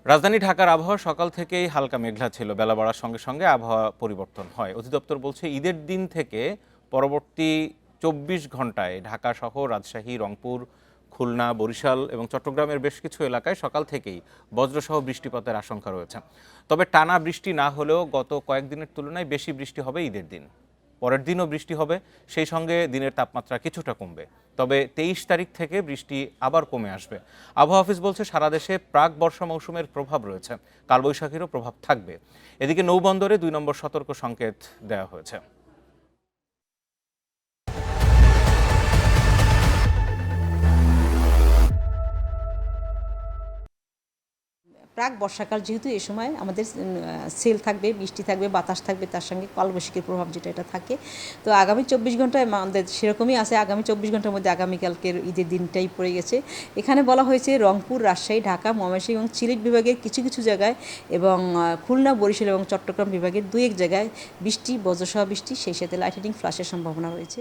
রাজধানী ঢাকার আবহাওয়া সকাল থেকেই হালকা মেঘলা ছিল। বেলা বাড়ার সঙ্গে সঙ্গে আবহাওয়া পরিবর্তন হয়। অধিদপ্তর বলছে ঈদের দিন থেকে পরবর্তী ২৪ ঘন্টায় ঢাকা সহ রাজশাহী, রংপুর, খুলনা, বরিশাল এবং চট্টগ্রামের বেশ কিছু এলাকায় সকাল থেকেই বজ্রসহ বৃষ্টিপাতের আশঙ্কা রয়েছে। তবে টানা বৃষ্টি না হলেও গত কয়েকদিনের তুলনায় বেশি বৃষ্টি হবে ঈদের দিন। পরের দিনও বৃষ্টি হবে, সেই সঙ্গে দিনের তাপমাত্রা কিছুটা কমবে। তবে ২৩ তারিখ থেকে বৃষ্টি আবার কমে আসবে। আবহাওয়া অফিস বলছে সারা দেশে প্রাক বর্ষা মৌসুমের প্রভাব রয়েছে, কালবৈশাখীরও প্রভাব থাকবে। এদিকে নৌবন্দরে ২ নম্বর সতর্ক সংকেত দেওয়া হয়েছে। প্রাক বর্ষাকাল যেহেতু এই সময় আমাদের সেল থাকবে, বৃষ্টি থাকবে, বাতাস থাকবে, তার সঙ্গে কালবৈশাখীর প্রভাব যেটা এটা থাকে। তো আগামী ২৪ ঘন্টায় আমাদের সেরকমই আছে। আগামী ২৪ ঘন্টার মধ্যে আগামীকালকের ঈদের দিনটাই পড়ে গেছে। এখানে বলা হয়েছে রংপুর, রাজশাহী, ঢাকা, ময়মনসিংহ এবং সিলেট বিভাগের কিছু কিছু জায়গায় এবং খুলনা, বরিশাল এবং চট্টগ্রাম বিভাগের ২-১ জায়গায় বৃষ্টি, বজ্রসহ বৃষ্টি, সেই সাথে লাইটনিং ফ্ল্যাশের সম্ভাবনা রয়েছে।